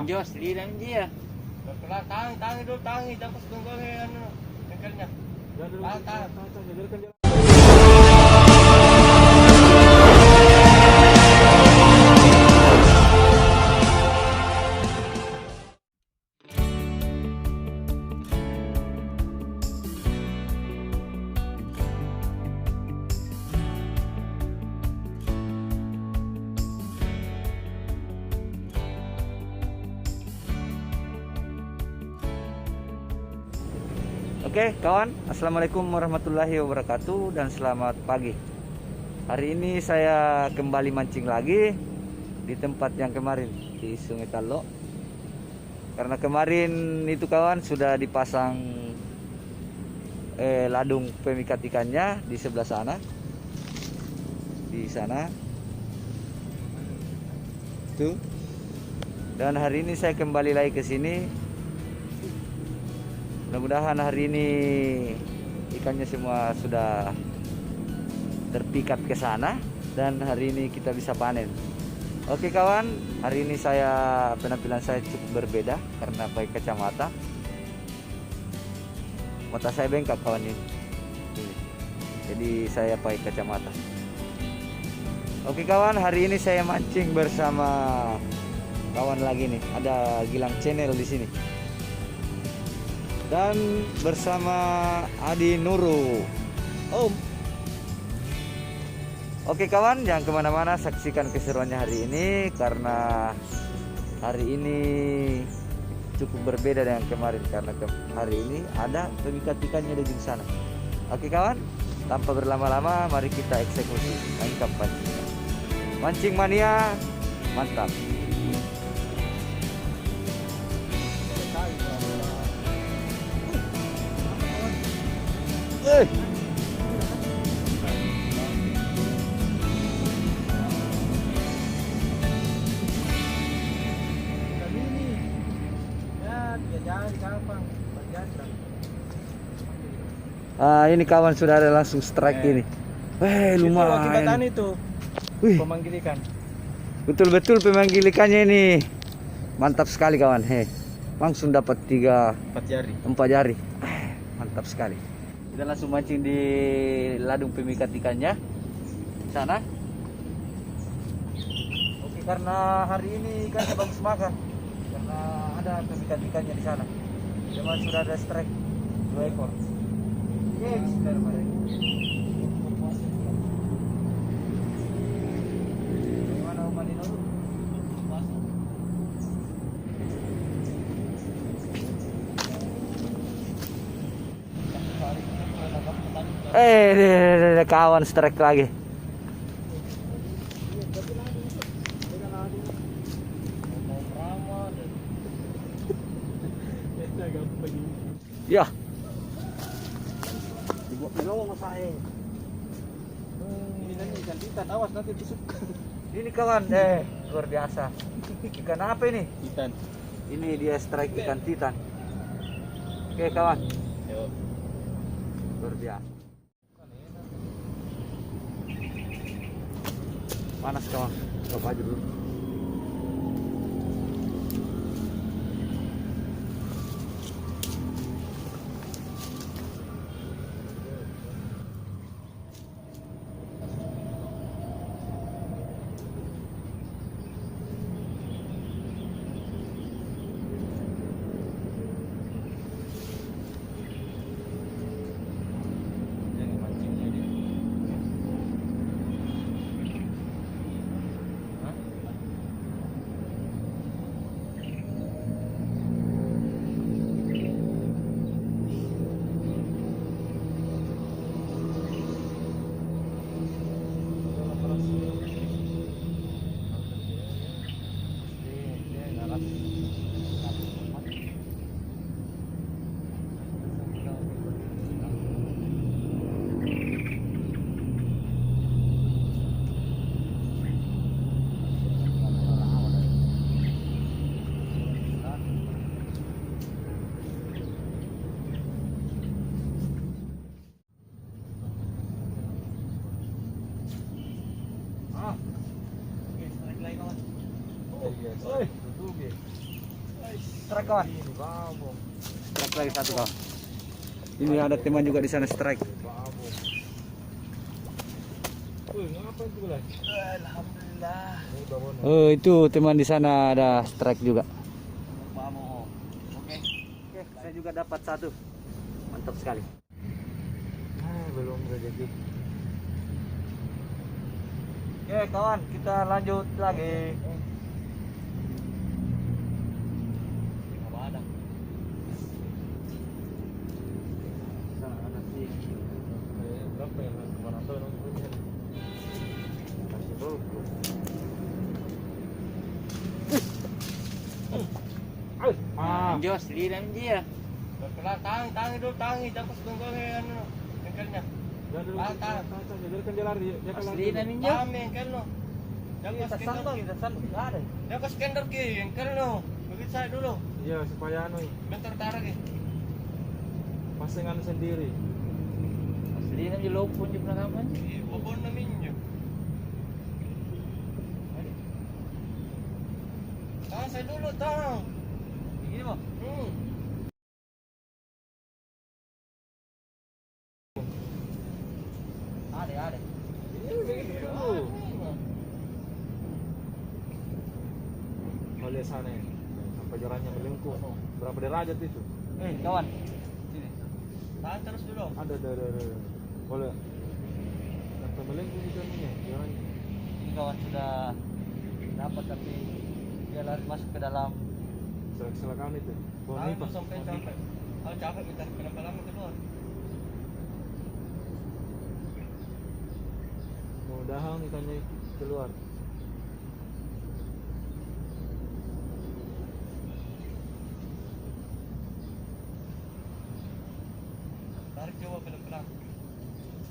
Jos, di dalam dia. Tangi dulu, tangi. Dapat tunggangnya bengkelnya. Tahan. Oke kawan, assalamualaikum warahmatullahi wabarakatuh dan selamat pagi. Hari ini saya kembali mancing lagi di tempat yang kemarin di Sungai Talo. Karena kemarin itu kawan sudah dipasang ladung pemikat ikannya di sebelah sana, di sana tuh. Dan hari ini saya kembali lagi ke sini. Mudah-mudahan hari ini ikannya semua sudah terpikat ke sana dan hari ini kita bisa panen. Oke kawan, hari ini penampilan saya cukup berbeda karena pakai kacamata. Mata saya bengkak kawan ini. Jadi saya pakai kacamata. Oke kawan, hari ini saya mancing bersama kawan lagi nih. Ada Gilang Channel di sini. Dan bersama Adi Nuru. Oke kawan, jangan kemana-mana, saksikan keseruannya hari ini karena hari ini cukup berbeda dengan kemarin karena hari ini ada pemikat ikannya di sana. Oke kawan, tanpa berlama-lama mari kita eksekusi tangkap pancing. Mancing mania, mantap. Ini kawan sudah ada langsung strike ini. Lumayan. Itu Wih, pemanggil ikan. betul-betul pemanggil ikannya ini. Mantap sekali kawan. Langsung dapat 4 jari. 4 jari. Mantap sekali. Kita langsung mancing di ladung pemikat ikannya sana. Oke, karena hari ini ikannya bagus makan. Karena ada pemikat ikannya di sana. Cuma sudah ada strike 2 ekor. Kawan strike lagi. Ya. Dibuat melong saya. Ini nanti ikan titan, awas nanti tusuk. Ini kawan, luar biasa. Ikan apa ini? Titan. Ini dia strike ikan titan. Oke kawan. Yuk. Luar biasa. Panas kawan. Coba aja dulu. Oi, tutup ya. Strike kawan. Ini babo. Strike lagi satu kawan. Ini ada teman juga di sana strike. Babo. Wih, ngapa itu guys? Alhamdulillah. Ini babon. Oh, itu teman di sana ada strike juga. Oke. Oke, saya juga dapat satu. Mantap sekali. Belum rezeki. Oke, kawan, kita lanjut lagi. Apa ada? Berapa yang kemana tuh nungguin? Kasih dulu. Jos, liram dia. Berkelar tangi dulu tangi, jangan setengah anu engkelnya. Jangan dulu. Biarkan dia lari, dia kan Asli lari. namin dia. Kami engkel no. Jangan skender. kita ada. Jangan skender ki engkel no. Begitu saya dulu. Iya, supaya anu. Bentar tarik ki. Pasangan sendiri. Asli namin yung low phone yung penangkapan. Bobon na minyo. Tahan saya dulu, tahan. Gini mo. Ada. Oh, lihat sana ya. Sampai jalannya melengkung. Berapa derajat itu? Kawan. Tahan terus dulu. Ada. Boleh. Sampai melengkung itu ininya, jalannya. Ini kawan sudah dapat tapi dia lari masuk ke dalam. Kecelakaan itu. Sampai capek. Kalau capek kita kenapa lama keluar? Mudah-mudahan ikannya keluar. Tarik coba pelan-pelan.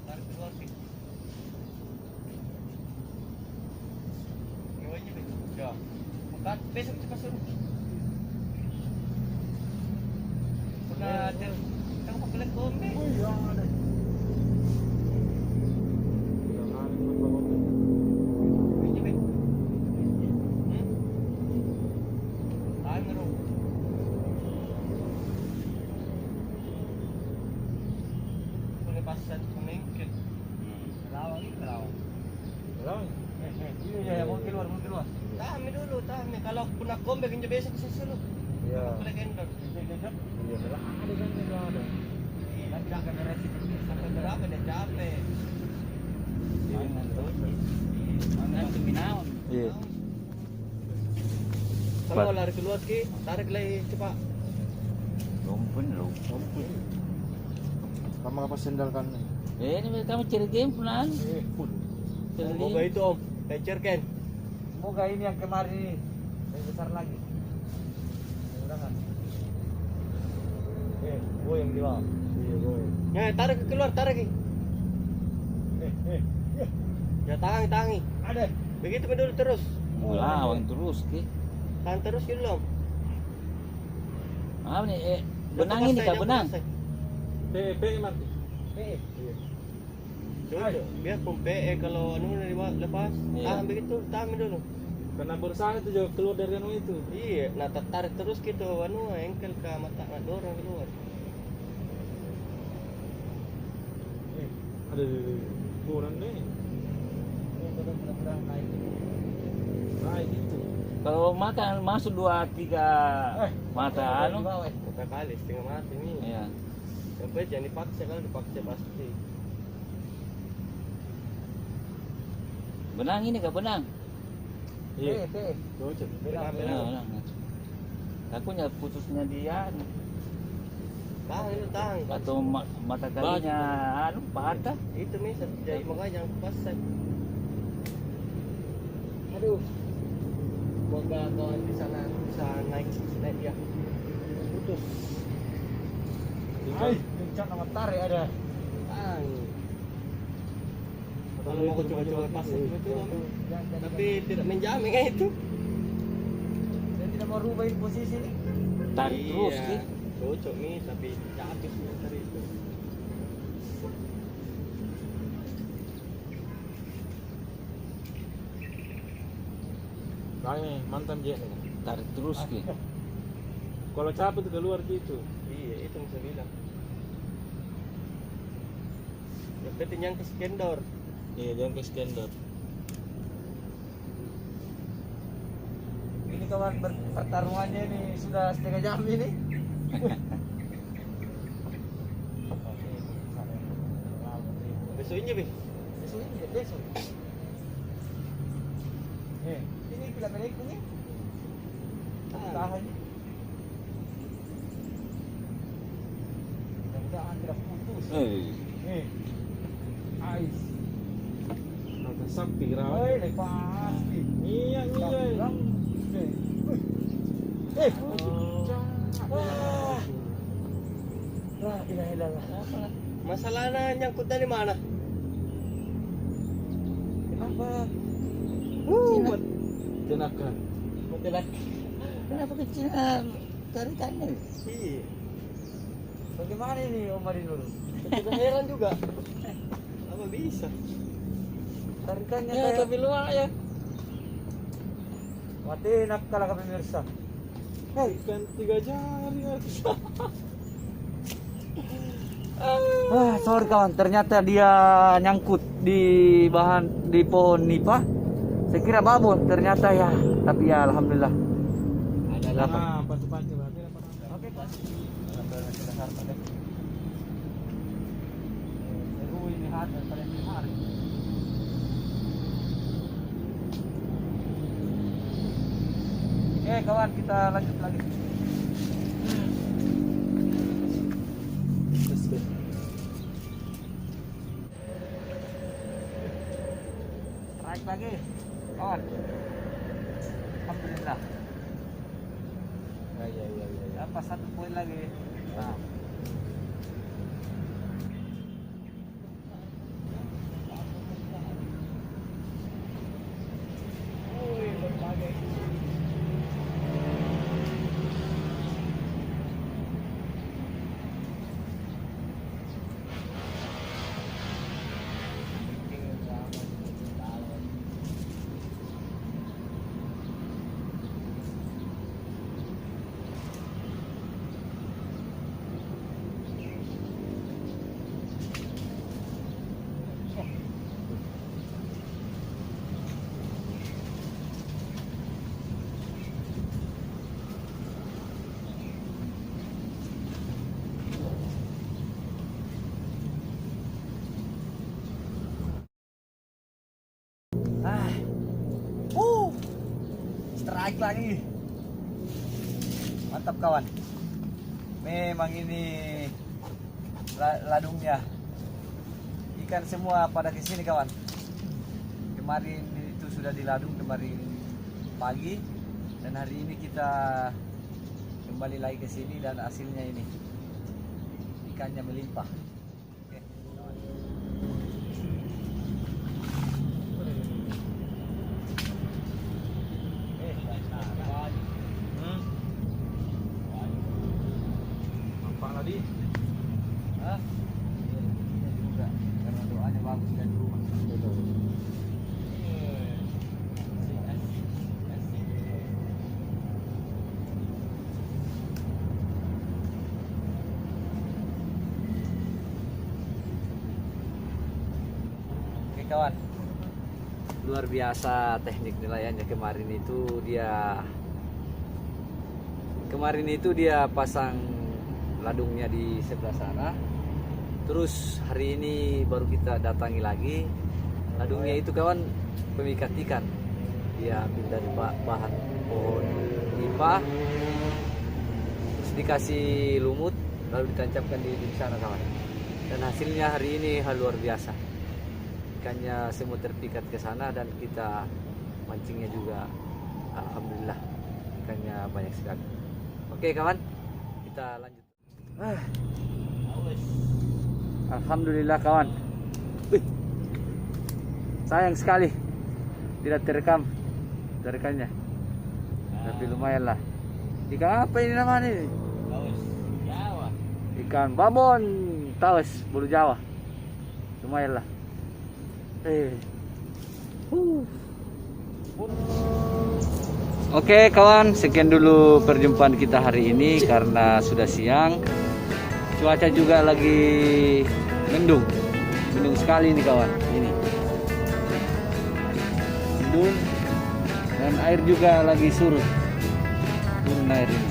Tarik keluar sih. Gawanya begitu. Ya. Bukan besok cepat suruh. Pernah ada kamu pakai kombe. Oh iya ada. Pasal meningkat. Lawang. Iya, mau keluar. Tahan dulu. Kalau punak kombe kan biasa ke sini. Iya. Legenda. Iya, ada kan ada. Nanti akan beresin Sampai berapa dia capek? Nanti minaon. Iya. Kalau lari keluar ki, tarik lagi cepat. Lumpun. Kamu apa sendal kan? Ini kamu cari game punan. Semoga itu om, teacher Ken. Semoga ini yang kemarin ini lebih besar lagi. Mudah-mudahan. Goyang di bawah. Iya goyang. Tarik keluar, tarik. Ya tangi. Ada. Begitu dulu terus. Lawang terus ki. Tahan terus dulu om. Apa nih? Benang ini kah benang? PE mati. PE. Coba biar pom PE kalau anu lepas. Iya. Tahan dulu. Karena berusaha itu juga keluar dari anu itu. Iya, nah tarik terus gitu anu engkel ke mata dorong keluar. Ada kurang nih. Mudah-mudahan naik. Naik gitu. Kalau makan masuk 2-3 mata anu. Berapa kali setengah mati nih. Iya. Sampai jangan dipaksa, kalau dipaksa pasti. Benang ini kah benang? Iya. Cocok. Benang. Takutnya putusnya dia Tahan. atau mata kalinya anu patah. Itu misal jadi makanya jangan pasang. Aduh. Semoga kawan di sana bisa naik ya. Putus. Puncak sama tarik ada. Kalau mau coba-coba pasang itu, tapi tidak menjamin kan itu. Saya tidak mau rubahin posisi. Tarik terus ki. Cocok nih, tapi capek sebentar itu. Kayaknya mantap dia. Tarik terus ki. Kalau capek tuh keluar gitu. Iya, itu yang saya bilang. Yang penting yang ke skendor. Iya, jangan ke skendor. Ini kawan pertarungannya ini sudah setengah jam ini. Besok ini, Beh. Besok. Ini bila menaik ini. Tahan. Mudah-mudahan tidak putus. Ais. Nonton sapi rawan. Oi, lepas. Iya. La ilaha illallah. Masalahnya nyangkut dari mana? Kenapa? Tenakan. Kenapa kecil tarikannya? Iya. Bagaimana ini Om Marinur? Kita heran juga. Apa bisa? Tarikannya Ya, kayak tapi luar ya. mati enak kalau ke pemirsa. Ikan 3 jari harus. Sorry kawan, ternyata dia nyangkut di pohon nipah. Saya kira babon, ternyata ya. Tapi ya alhamdulillah. Ada pantu-pantu berarti apa? Oke, Pak. Seru ini hari paling hari. Oke, kawan, kita lanjut lagi. Strike lagi, kawan. Alhamdulillah. Ya. Dapat 1 poin lagi. Nah. Strike lagi. Mantap kawan. Memang ini ladungnya. Ikan semua pada kesini kawan. Kemarin itu sudah diladung kemarin pagi dan hari ini kita kembali lagi ke sini dan hasilnya ini ikannya melimpah. Oke, kawan. Apa tadi? Hah? Ini juga karena doanya bagus dari rumah. Oke kawan, luar biasa teknik nelayannya kemarin itu dia pasang ladungnya di sebelah sana. Terus hari ini baru kita datangi lagi. Ladungnya itu kawan pemikat ikan. Dia ambil dari bahan pohon nipah. Terus dikasih lumut lalu ditancapkan di sana kawan. Dan hasilnya hari ini luar biasa. Ikannya semua terpikat ke sana dan kita mancingnya juga alhamdulillah ikannya banyak sekali. Oke kawan, kita lanjut. Alhamdulillah kawan. Sayang sekali tidak terekam ikannya. Tapi lumayan lah. Ikan apa ini namanya ini? Taus Jawa. Ikan babon taus bulu Jawa. Lumayan lah. Oke kawan, sekian dulu perjumpaan kita hari ini karena sudah siang. Cuaca juga lagi mendung sekali nih kawan. Ini mendung dan air juga lagi surut. Turun air ini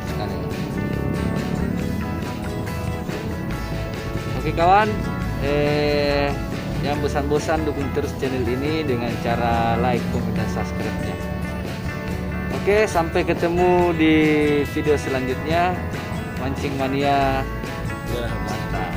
sekali. Oke kawan, jangan bosan-bosan dukung terus channel ini dengan cara like, komen, dan subscribe-nya. Oke, sampai ketemu di video selanjutnya. Mancing Mania. Ya, Mantap.